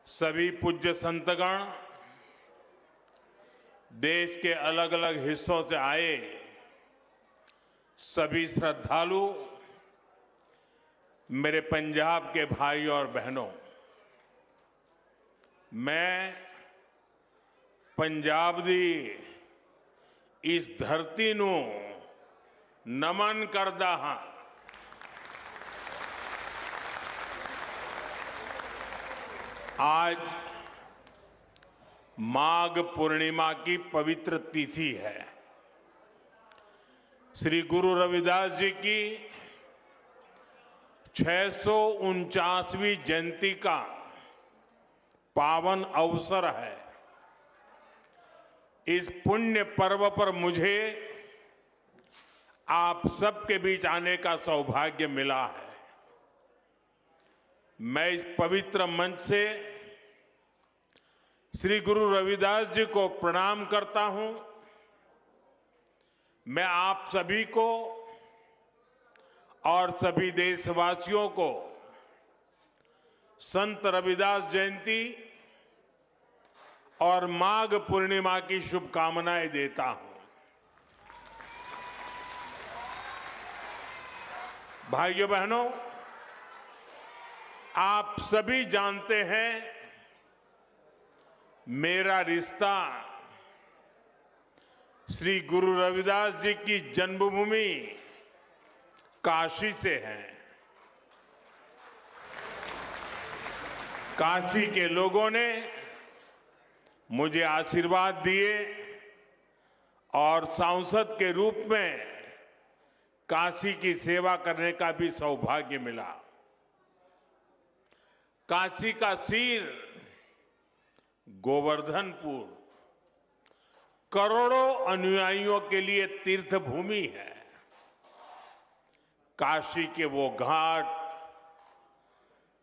सभी पूज्य संतगण, देश के अलग अलग हिस्सों से आए सभी श्रद्धालु, मेरे पंजाब के भाई और बहनों, मैं पंजाब दी इस धरती नू नमन करदा हां। आज माघ पूर्णिमा की पवित्र तिथि है। श्री गुरु रविदास जी की 649वीं जयंती का पावन अवसर है। इस पुण्य पर्व पर मुझे आप सबके बीच आने का सौभाग्य मिला है। मैं इस पवित्र मंच से श्री गुरु रविदास जी को प्रणाम करता हूं। मैं आप सभी को और सभी देशवासियों को संत रविदास जयंती और माघ पूर्णिमा की शुभकामनाएं देता हूं। भाइयों बहनों, आप सभी जानते हैं मेरा रिश्ता श्री गुरु रविदास जी की जन्मभूमि काशी से है। काशी के लोगों ने मुझे आशीर्वाद दिए और सांसद के रूप में काशी की सेवा करने का भी सौभाग्य मिला। काशी का सिर गोवर्धनपुर करोड़ों अनुयायियों के लिए तीर्थ भूमि है। काशी के वो घाट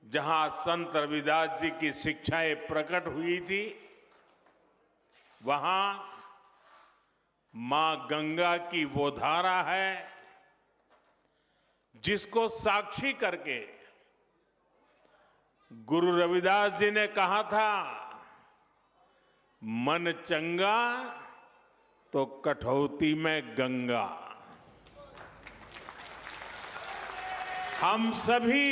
जहां संत रविदास जी की शिक्षाएं प्रकट हुई थी, वहां मां गंगा की वो धारा है जिसको साक्षी करके गुरु रविदास जी ने कहा था, मन चंगा तो कठौती में गंगा। हम सभी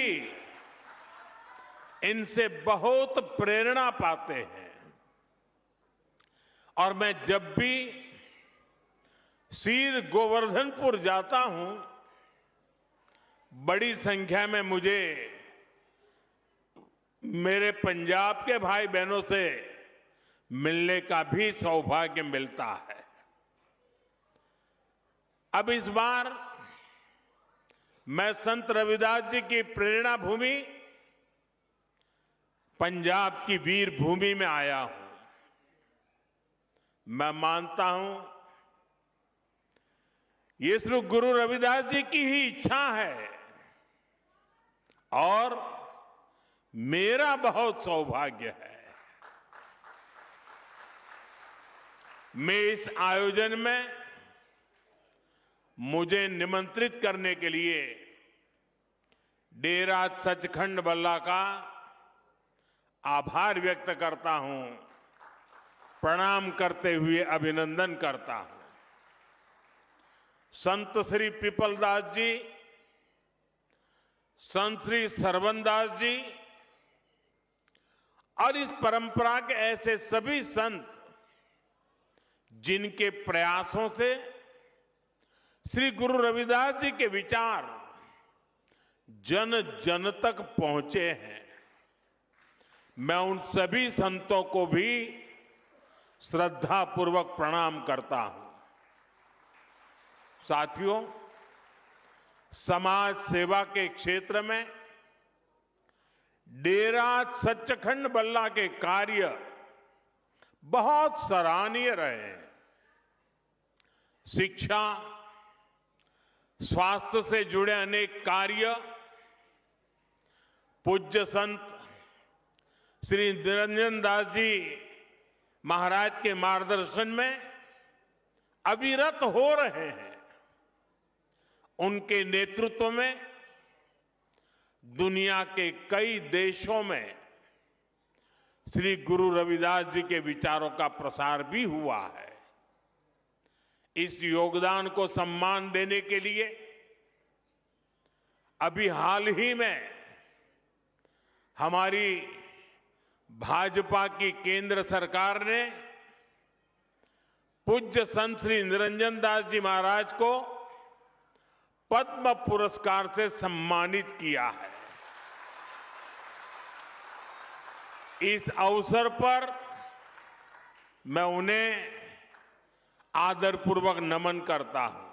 इनसे बहुत प्रेरणा पाते हैं और मैं जब भी सिर गोवर्धनपुर जाता हूं, बड़ी संख्या में मुझे मेरे पंजाब के भाई बहनों से मिलने का भी सौभाग्य मिलता है। अब इस बार मैं संत रविदास जी की प्रेरणा भूमि पंजाब की वीर भूमि में आया हूं। मैं मानता हूं ये सिर्फ गुरु रविदास जी की ही इच्छा है और मेरा बहुत सौभाग्य है। मैं इस आयोजन में मुझे निमंत्रित करने के लिए डेरा सचखंड बल्ला का आभार व्यक्त करता हूं, प्रणाम करते हुए अभिनंदन करता हूं। संत श्री पिपलदास जी, संत श्री सरवनदास जी और इस परंपरा के ऐसे सभी संत जिनके प्रयासों से श्री गुरु रविदास जी के विचार जन जन तक पहुंचे हैं, मैं उन सभी संतों को भी श्रद्धापूर्वक प्रणाम करता हूं। साथियों, समाज सेवा के क्षेत्र में डेरा सचखंड बल्ला के कार्य बहुत सराहनीय रहे हैं। शिक्षा, स्वास्थ्य से जुड़े अनेक कार्य पूज्य संत श्री निरंजन दास जी महाराज के मार्गदर्शन में अविरत हो रहे हैं। उनके नेतृत्व में दुनिया के कई देशों में श्री गुरु रविदास जी के विचारों का प्रसार भी हुआ है। इस योगदान को सम्मान देने के लिए अभी हाल ही में हमारी भाजपा की केंद्र सरकार ने पूज्य संत श्री निरंजन दास जी महाराज को पद्म पुरस्कार से सम्मानित किया है। इस अवसर पर मैं उन्हें आदरपूर्वक नमन करता हूं।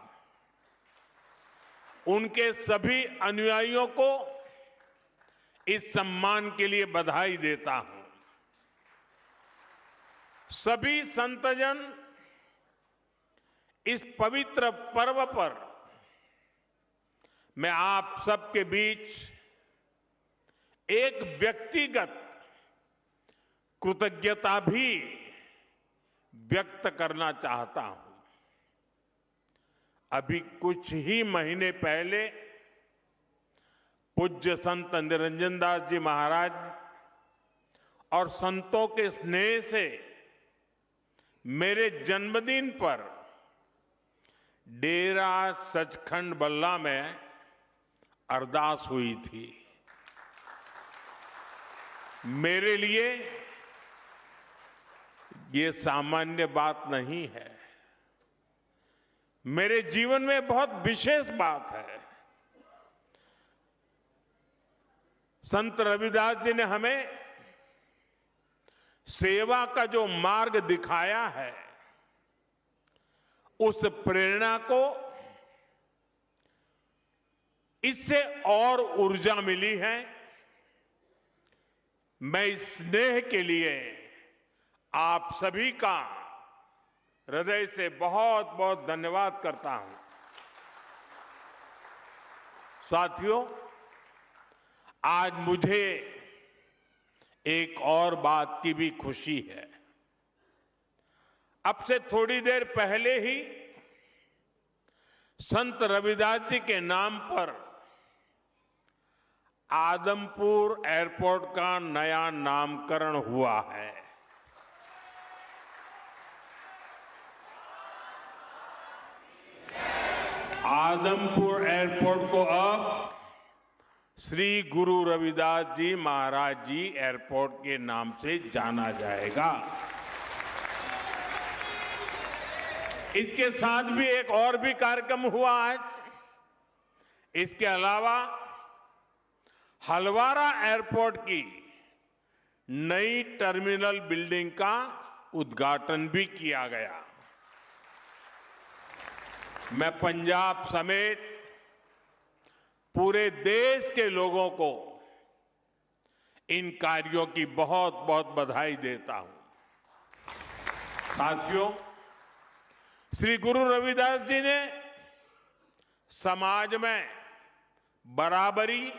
उनके सभी अनुयायियों को इस सम्मान के लिए बधाई देता हूं। सभी संतजन इस पवित्र पर्व पर मैं आप सबके बीच एक व्यक्तिगत कृतज्ञता भी व्यक्त करना चाहता हूं। अभी कुछ ही महीने पहले पूज्य संत निरंजन दास जी महाराज और संतों के स्नेह से मेरे जन्मदिन पर डेरा सचखंड बल्ला में अरदास हुई थी। मेरे लिए ये सामान्य बात नहीं है, मेरे जीवन में बहुत विशेष बात है। संत रविदास जी ने हमें सेवा का जो मार्ग दिखाया है, उस प्रेरणा को इससे और ऊर्जा मिली है। मैं इस स्नेह के लिए आप सभी का हृदय से बहुत बहुत धन्यवाद करता हूं। साथियों, आज मुझे एक और बात की भी खुशी है। अब से थोड़ी देर पहले ही संत रविदास जी के नाम पर आदमपुर एयरपोर्ट का नया नामकरण हुआ है। आदमपुर एयरपोर्ट को अब श्री गुरु रविदास जी महाराज जी एयरपोर्ट के नाम से जाना जाएगा। इसके साथ भी एक और भी कार्यक्रम हुआ आज। इसके अलावा हलवारा एयरपोर्ट की नई टर्मिनल बिल्डिंग का उद्घाटन भी किया गया। मैं पंजाब समेत पूरे देश के लोगों को इन कार्यों की बहुत बहुत बधाई देता हूं। साथियों, श्री गुरु रविदास जी ने समाज में बराबरी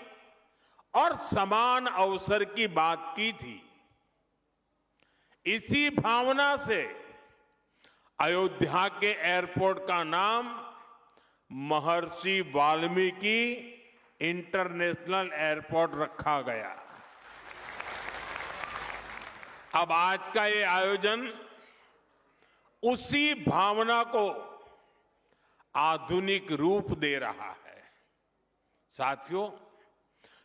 और समान अवसर की बात की थी। इसी भावना से अयोध्या के एयरपोर्ट का नाम महर्षि वाल्मीकि इंटरनेशनल एयरपोर्ट रखा गया। अब आज का ये आयोजन उसी भावना को आधुनिक रूप दे रहा है। साथियों,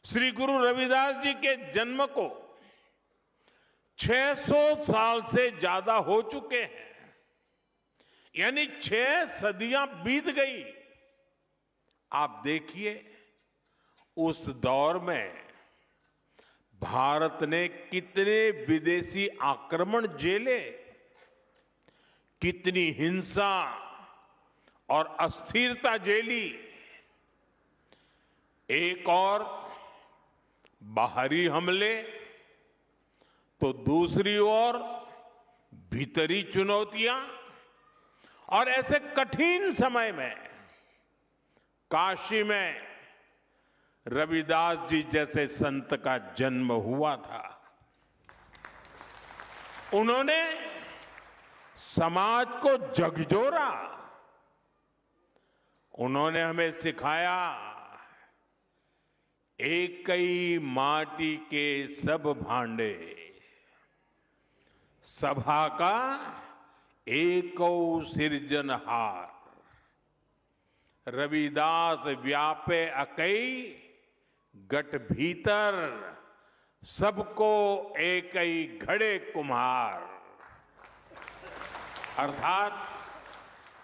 श्री गुरु रविदास जी के जन्म को 600 साल से ज्यादा हो चुके हैं, यानी 6 सदियां बीत गई। आप देखिए, उस दौर में भारत ने कितने विदेशी आक्रमण झेले, कितनी हिंसा और अस्थिरता झेली। एक और बाहरी हमले, तो दूसरी ओर भीतरी चुनौतियां। और ऐसे कठिन समय में काशी में रविदास जी जैसे संत का जन्म हुआ था। उन्होंने समाज को झकझोरा। उन्होंने हमें सिखाया, एक ही माटी के सब भांडे, सभा का एको सिरजनहार। रविदास व्यापे अकई गट भीतर, सबको एकई घड़े कुम्हार। अर्थात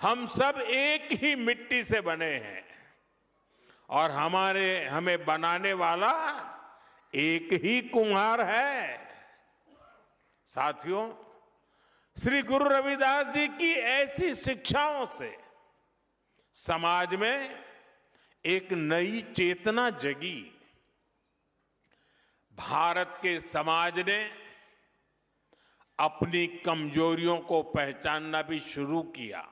हम सब एक ही मिट्टी से बने हैं और हमें बनाने वाला एक ही कुम्हार है। साथियों, श्री गुरु रविदास जी की ऐसी शिक्षाओं से समाज में एक नई चेतना जगी। भारत के समाज ने अपनी कमजोरियों को पहचानना भी शुरू किया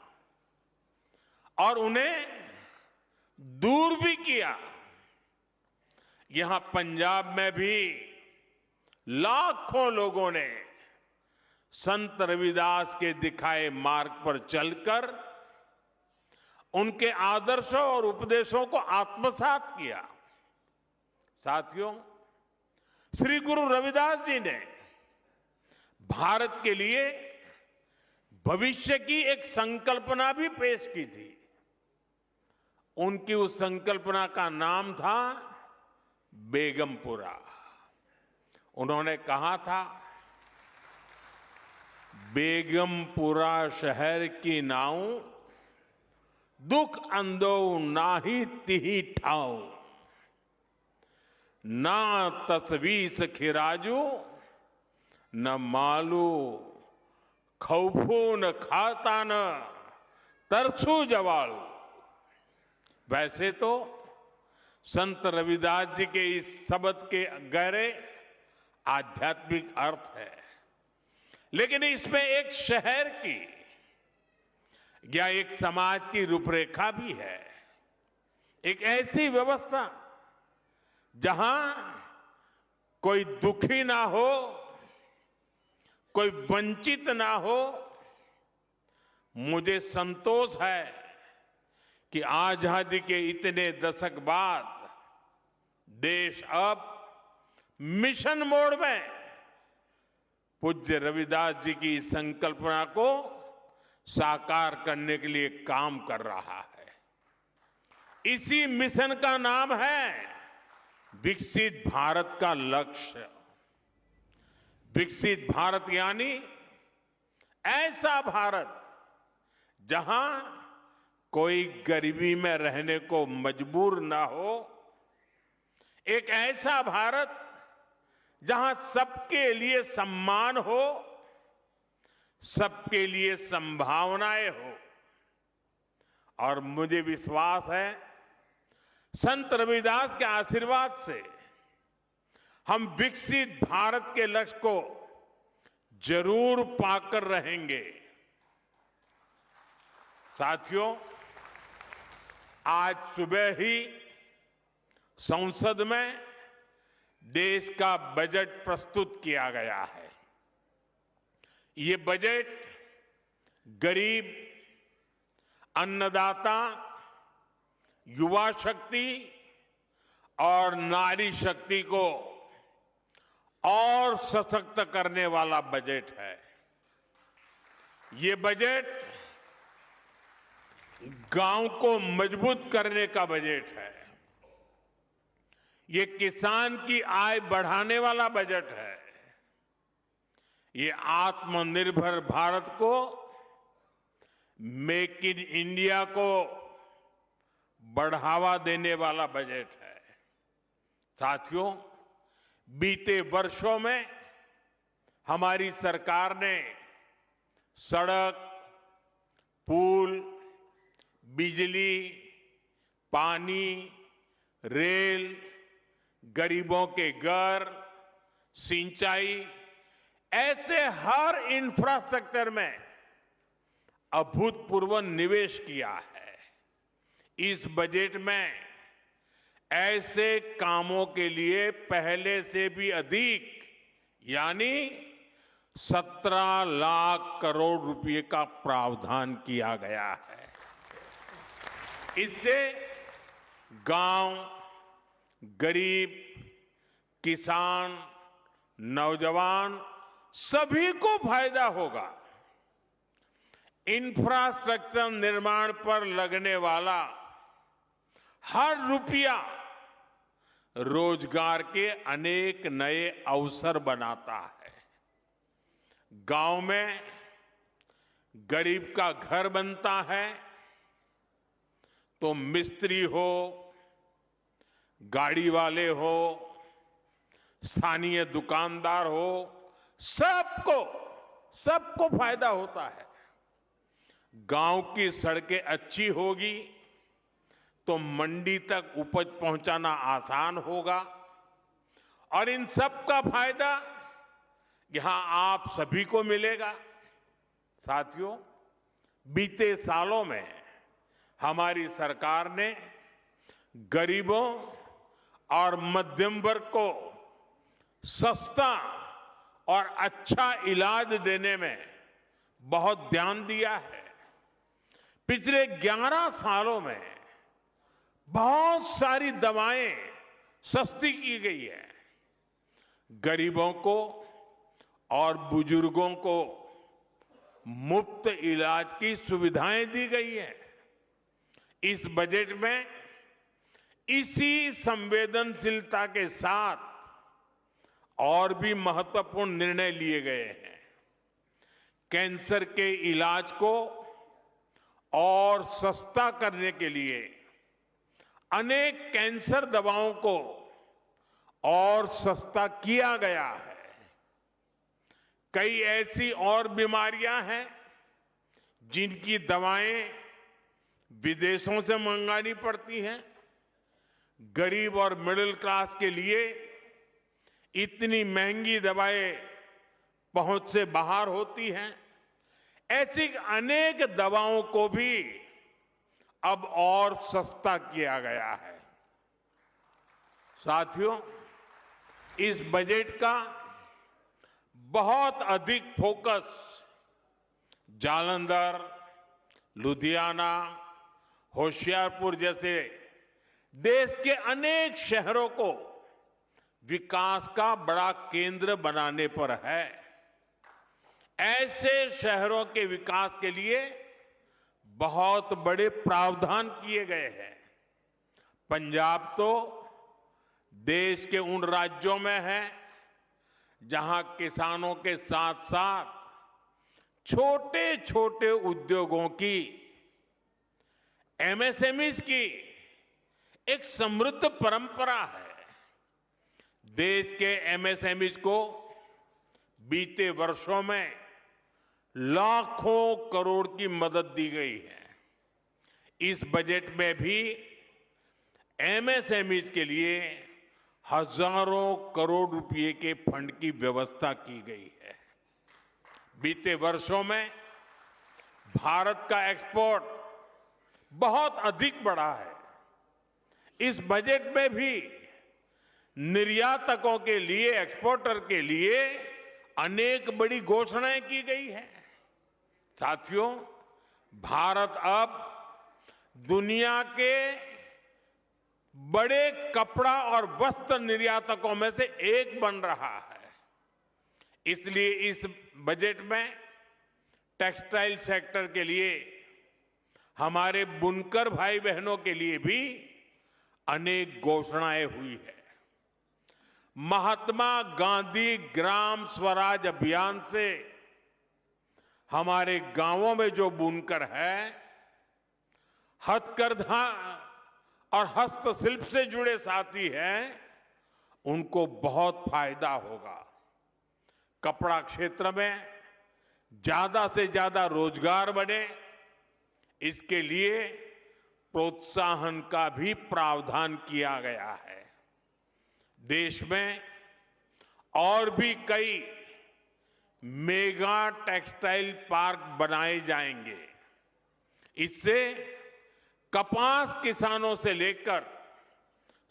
और उन्हें दूर भी किया। यहां पंजाब में भी लाखों लोगों ने संत रविदास के दिखाए मार्ग पर चलकर उनके आदर्शों और उपदेशों को आत्मसात किया। साथियों, श्री गुरु रविदास जी ने भारत के लिए भविष्य की एक संकल्पना भी पेश की थी। उनकी उस संकल्पना का नाम था बेगमपुरा। उन्होंने कहा था, बेगमपुरा शहर की नाऊ, दुख अंदो नाही तिही ठाऊ, ना तस्वीस खिराजू, न मालू खौफू न खाता न तरसू जवालू। वैसे तो संत रविदास जी के इस शब्द के गहरे आध्यात्मिक अर्थ है, लेकिन इसमें एक शहर की या एक समाज की रूपरेखा भी है। एक ऐसी व्यवस्था जहां कोई दुखी ना हो, कोई वंचित ना हो। मुझे संतोष है कि आजादी के इतने दशक बाद देश अब मिशन मोड में पूज्य रविदास जी की संकल्पना को साकार करने के लिए काम कर रहा है। इसी मिशन का नाम है विकसित भारत का लक्ष्य। विकसित भारत यानी ऐसा भारत जहां कोई गरीबी में रहने को मजबूर ना हो, एक ऐसा भारत जहां सबके लिए सम्मान हो, सबके लिए संभावनाएं हो। और मुझे विश्वास है संत रविदास के आशीर्वाद से हम विकसित भारत के लक्ष्य को जरूर पाकर रहेंगे। साथियों, आज सुबह ही संसद में देश का बजट प्रस्तुत किया गया है। ये बजट गरीब, अन्नदाता, युवा शक्ति और नारी शक्ति को और सशक्त करने वाला बजट है। ये बजट गांव को मजबूत करने का बजट है। ये किसान की आय बढ़ाने वाला बजट है। ये आत्मनिर्भर भारत को, मेक इन इंडिया को बढ़ावा देने वाला बजट है। साथियों, बीते वर्षों में हमारी सरकार ने सड़क, पुल, बिजली, पानी, रेल, गरीबों के घर, सिंचाई, ऐसे हर इंफ्रास्ट्रक्चर में अभूतपूर्व निवेश किया है। इस बजट में ऐसे कामों के लिए पहले से भी अधिक यानी 17 लाख करोड़ रुपए का प्रावधान किया गया है। इससे गांव, गरीब, किसान, नौजवान सभी को फायदा होगा। इंफ्रास्ट्रक्चर निर्माण पर लगने वाला हर रुपया रोजगार के अनेक नए अवसर बनाता है। गांव में गरीब का घर बनता है तो मिस्त्री हो, गाड़ी वाले हो, स्थानीय दुकानदार हो, सबको फायदा होता है। गांव की सड़कें अच्छी होगी तो मंडी तक उपज पहुंचाना आसान होगा और इन सब का फायदा यहां आप सभी को मिलेगा। साथियों, बीते सालों में हमारी सरकार ने गरीबों और मध्यम वर्ग को सस्ता और अच्छा इलाज देने में बहुत ध्यान दिया है। पिछले 11 सालों में बहुत सारी दवाएं सस्ती की गई है। गरीबों को और बुजुर्गों को मुफ्त इलाज की सुविधाएं दी गई है। इस बजट में इसी संवेदनशीलता के साथ और भी महत्वपूर्ण निर्णय लिए गए हैं। कैंसर के इलाज को और सस्ता करने के लिए अनेक कैंसर दवाओं को और सस्ता किया गया है। कई ऐसी और बीमारियां हैं जिनकी दवाएं विदेशों से मंगानी पड़ती हैं। गरीब और मिडिल क्लास के लिए इतनी महंगी दवाएं पहुंच से बाहर होती हैं। ऐसी अनेक दवाओं को भी अब और सस्ता किया गया है। साथियों, इस बजट का बहुत अधिक फोकस जालंधर, लुधियाना, होशियारपुर जैसे देश के अनेक शहरों को विकास का बड़ा केंद्र बनाने पर है। ऐसे शहरों के विकास के लिए बहुत बड़े प्रावधान किए गए हैं। पंजाब तो देश के उन राज्यों में है जहां किसानों के साथ साथ छोटे छोटे उद्योगों की, एमएसएमईज की एक समृद्ध परंपरा है। देश के एमएसएमईज को बीते वर्षों में लाखों करोड़ की मदद दी गई है। इस बजट में भी एमएसएमईज के लिए हजारों करोड़ रुपए के फंड की व्यवस्था की गई है। बीते वर्षों में भारत का एक्सपोर्ट बहुत अधिक बढ़ा है। इस बजट में भी निर्यातकों के लिए, एक्सपोर्टर के लिए अनेक बड़ी घोषणाएं की गई हैं। साथियों, भारत अब दुनिया के बड़े कपड़ा और वस्त्र निर्यातकों में से एक बन रहा है। इसलिए इस बजट में टेक्सटाइल सेक्टर के लिए, हमारे बुनकर भाई बहनों के लिए भी अनेक घोषणाएं हुई है। महात्मा गांधी ग्राम स्वराज अभियान से हमारे गांवों में जो बुनकर है, हथकरघा और हस्तशिल्प से जुड़े साथी हैं, उनको बहुत फायदा होगा। कपड़ा क्षेत्र में ज्यादा से ज्यादा रोजगार बने, इसके लिए प्रोत्साहन का भी प्रावधान किया गया है। देश में और भी कई मेगा टेक्सटाइल पार्क बनाए जाएंगे। इससे कपास किसानों से लेकर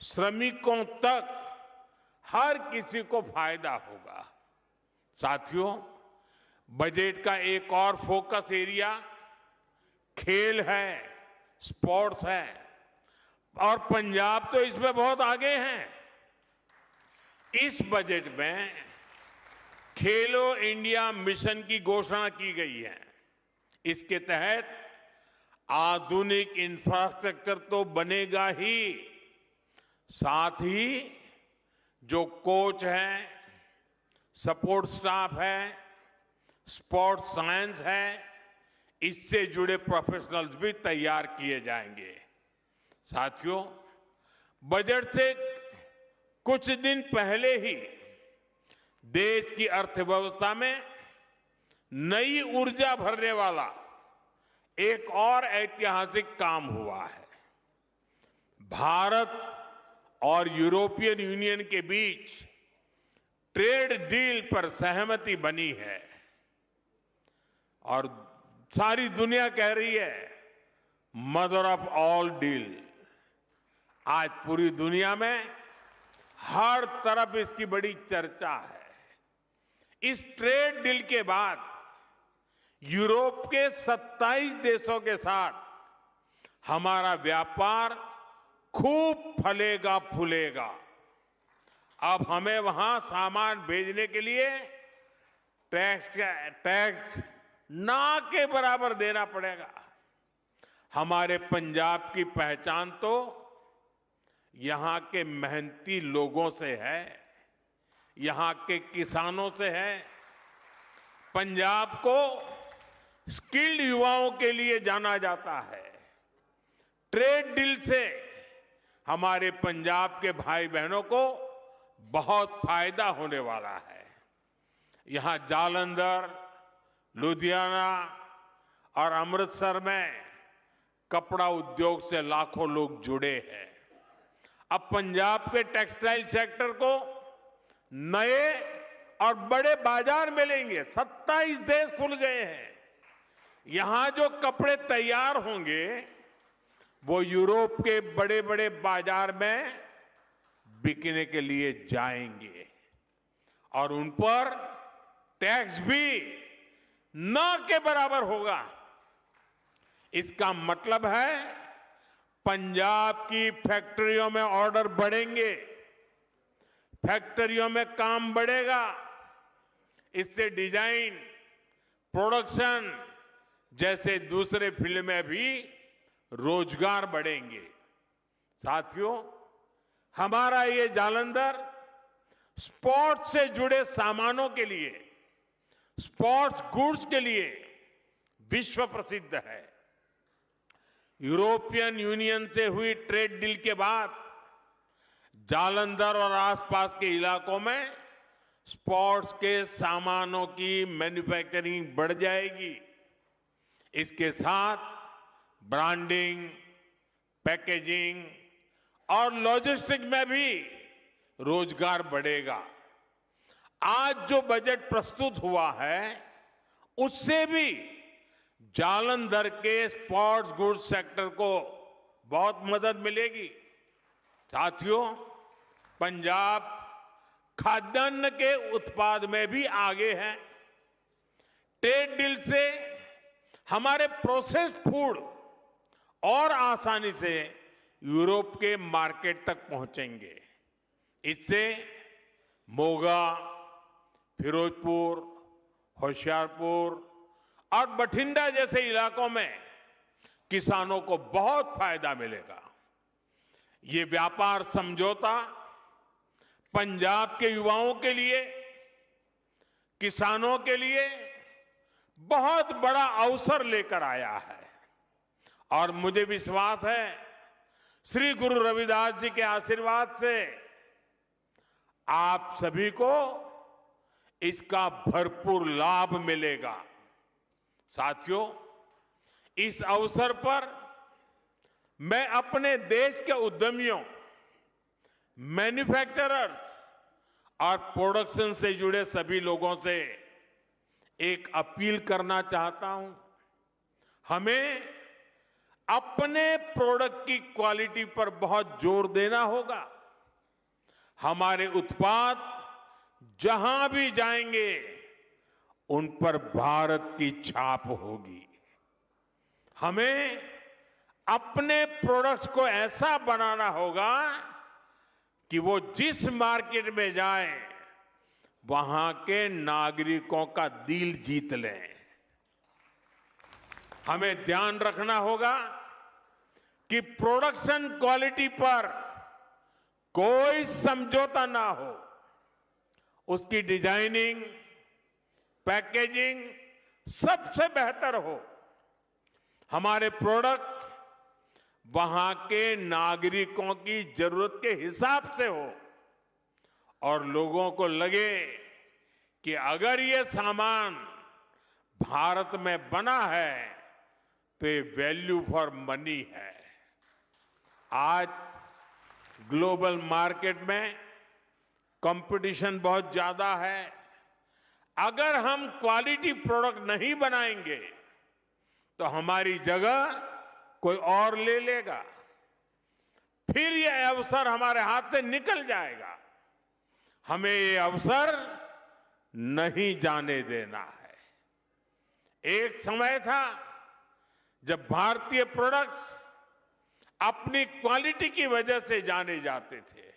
श्रमिकों तक हर किसी को फायदा होगा। साथियों, बजट का एक और फोकस एरिया खेल है, स्पोर्ट्स है, और पंजाब तो इसमें बहुत आगे हैं। इस बजट में खेलो इंडिया मिशन की घोषणा की गई है। इसके तहत आधुनिक इंफ्रास्ट्रक्चर तो बनेगा ही, साथ ही जो कोच है, सपोर्ट स्टाफ है, स्पोर्ट्स साइंस है, इससे जुड़े प्रोफेशनल्स भी तैयार किए जाएंगे। साथियों, बजट से कुछ दिन पहले ही देश की अर्थव्यवस्था में नई ऊर्जा भरने वाला एक और ऐतिहासिक काम हुआ है। भारत और यूरोपियन यूनियन के बीच ट्रेड डील पर सहमति बनी है और सारी दुनिया कह रही है मदर ऑफ ऑल डील। आज पूरी दुनिया में हर तरफ इसकी बड़ी चर्चा है। इस ट्रेड डील के बाद यूरोप के 27 देशों के साथ हमारा व्यापार खूब फलेगा फूलेगा। अब हमें वहां सामान भेजने के लिए टैक्स ना के बराबर देना पड़ेगा। हमारे पंजाब की पहचान तो यहां के मेहनती लोगों से है, यहां के किसानों से है। पंजाब को स्किल्ड युवाओं के लिए जाना जाता है। ट्रेड डील से हमारे पंजाब के भाई बहनों को बहुत फायदा होने वाला है। यहां जालंधर, लुधियाना और अमृतसर में कपड़ा उद्योग से लाखों लोग जुड़े हैं। अब पंजाब के टेक्सटाइल सेक्टर को नए और बड़े बाजार मिलेंगे। 27 देश खुल गए हैं। यहां जो कपड़े तैयार होंगे वो यूरोप के बड़े बड़े बाजार में बिकने के लिए जाएंगे और उन पर टैक्स भी न के बराबर होगा। इसका मतलब है पंजाब की फैक्ट्रियों में ऑर्डर बढ़ेंगे, फैक्ट्रियों में काम बढ़ेगा। इससे डिजाइन, प्रोडक्शन जैसे दूसरे फील्ड में भी रोजगार बढ़ेंगे। साथियों, हमारा ये जालंधर स्पोर्ट्स से जुड़े सामानों के लिए, स्पोर्ट्स गुड्स के लिए विश्व प्रसिद्ध है। यूरोपियन यूनियन से हुई ट्रेड डील के बाद जालंधर और आसपास के इलाकों में स्पोर्ट्स के सामानों की मैन्युफैक्चरिंग बढ़ जाएगी। इसके साथ ब्रांडिंग, पैकेजिंग और लॉजिस्टिक में भी रोजगार बढ़ेगा। आज जो बजट प्रस्तुत हुआ है उससे भी जालंधर के स्पोर्ट्स गुड्स सेक्टर को बहुत मदद मिलेगी। साथियों, पंजाब खाद्यान्न के उत्पाद में भी आगे है। ट्रेड डील से हमारे प्रोसेस्ड फूड और आसानी से यूरोप के मार्केट तक पहुंचेंगे। इससे मोगा, फिरोजपुर, होशियारपुर और बठिंडा जैसे इलाकों में किसानों को बहुत फायदा मिलेगा। ये व्यापार समझौता पंजाब के युवाओं के लिए, किसानों के लिए बहुत बड़ा अवसर लेकर आया है और मुझे विश्वास है श्री गुरु रविदास जी के आशीर्वाद से आप सभी को इसका भरपूर लाभ मिलेगा। साथियों, इस अवसर पर मैं अपने देश के उद्यमियों, मैन्युफैक्चरर्स और प्रोडक्शन से जुड़े सभी लोगों से एक अपील करना चाहता हूं। हमें अपने प्रोडक्ट की क्वालिटी पर बहुत जोर देना होगा। हमारे उत्पाद जहां भी जाएंगे उन पर भारत की छाप होगी। हमें अपने प्रोडक्ट्स को ऐसा बनाना होगा कि वो जिस मार्केट में जाए वहां के नागरिकों का दिल जीत लें। हमें ध्यान रखना होगा कि प्रोडक्शन क्वालिटी पर कोई समझौता ना हो। उसकी डिजाइनिंग, पैकेजिंग सबसे बेहतर हो। हमारे प्रोडक्ट वहां के नागरिकों की जरूरत के हिसाब से हो और लोगों को लगे कि अगर ये सामान भारत में बना है तो ये वैल्यू फॉर मनी है। आज ग्लोबल मार्केट में कंपटीशन बहुत ज्यादा है। अगर हम क्वालिटी प्रोडक्ट नहीं बनाएंगे तो हमारी जगह कोई और ले लेगा, फिर यह अवसर हमारे हाथ से निकल जाएगा। हमें ये अवसर नहीं जाने देना है। एक समय था जब भारतीय प्रोडक्ट्स अपनी क्वालिटी की वजह से जाने जाते थे,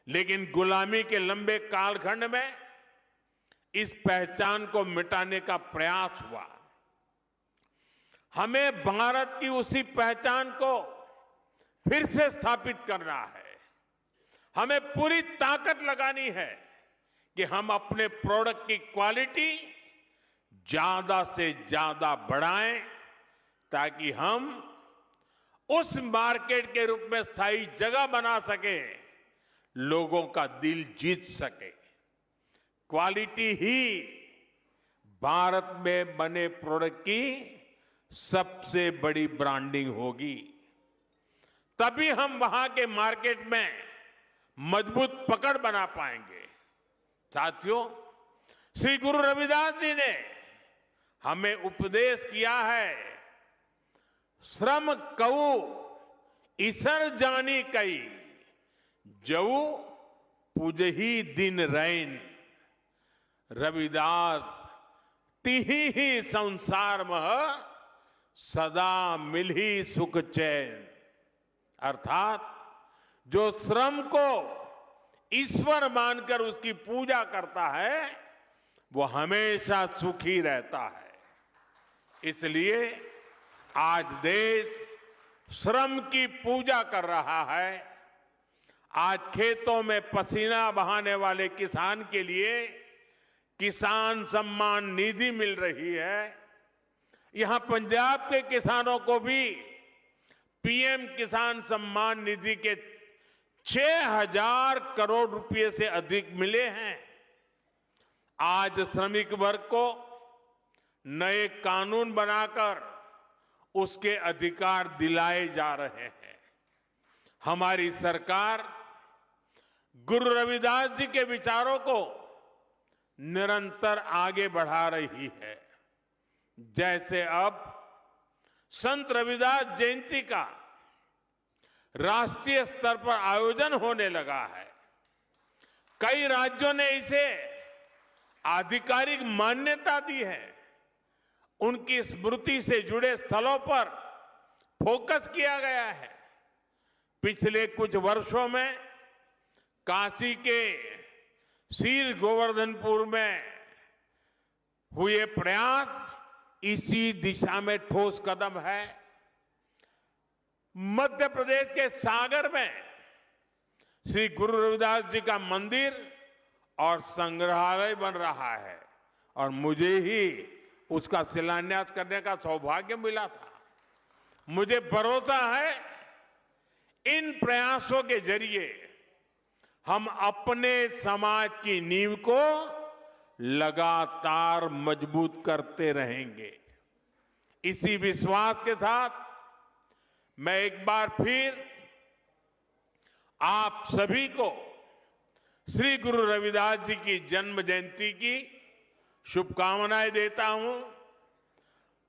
लेकिन गुलामी के लंबे कालखंड में इस पहचान को मिटाने का प्रयास हुआ। हमें भारत की उसी पहचान को फिर से स्थापित करना है। हमें पूरी ताकत लगानी है कि हम अपने प्रोडक्ट की क्वालिटी ज्यादा से ज्यादा बढ़ाएं, ताकि हम उस मार्केट के रूप में स्थायी जगह बना सके, लोगों का दिल जीत सके। क्वालिटी ही भारत में बने प्रोडक्ट की सबसे बड़ी ब्रांडिंग होगी। तभी हम वहां के मार्केट में मजबूत पकड़ बना पाएंगे। साथियों, श्री गुरु रविदास जी ने हमें उपदेश किया है, श्रम कऊ ईसर जानी कई, जऊ पूजही दिन रैन। रविदास तिही ही संसार मह सदा मिलही सुख चैन। अर्थात जो श्रम को ईश्वर मानकर उसकी पूजा करता है वो हमेशा सुखी रहता है। इसलिए आज देश श्रम की पूजा कर रहा है। आज खेतों में पसीना बहाने वाले किसान के लिए किसान सम्मान निधि मिल रही है। यहां पंजाब के किसानों को भी पीएम किसान सम्मान निधि के 6,000 करोड़ रुपए से अधिक मिले हैं। आज श्रमिक वर्ग को नए कानून बनाकर उसके अधिकार दिलाए जा रहे हैं। हमारी सरकार गुरु रविदास जी के विचारों को निरंतर आगे बढ़ा रही है। जैसे अब संत रविदास जयंती का राष्ट्रीय स्तर पर आयोजन होने लगा है। कई राज्यों ने इसे आधिकारिक मान्यता दी है। उनकी स्मृति से जुड़े स्थलों पर फोकस किया गया है। पिछले कुछ वर्षों में काशी के सीर गोवर्धनपुर में हुए प्रयास इसी दिशा में ठोस कदम है। मध्य प्रदेश के सागर में श्री गुरु रविदास जी का मंदिर और संग्रहालय बन रहा है और मुझे ही उसका शिलान्यास करने का सौभाग्य मिला था। मुझे भरोसा है इन प्रयासों के जरिए हम अपने समाज की नींव को लगातार मजबूत करते रहेंगे। इसी विश्वास के साथ मैं एक बार फिर आप सभी को श्री गुरु रविदास जी की जन्म जयंती की शुभकामनाएं देता हूं।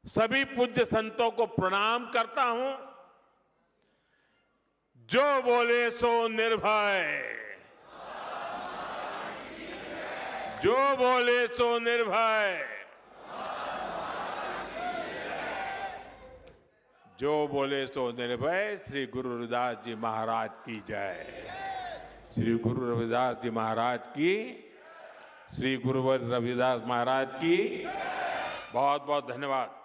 सभी पूज्य संतों को प्रणाम करता हूं। जो बोले सो निर्भय, जो बोले सो निर्भय, जो बोले सो निर्भय। श्री गुरु रविदास जी महाराज की जय। श्री गुरु रविदास जी महाराज की श्री गुरुवर रविदास महाराज की बहुत बहुत धन्यवाद।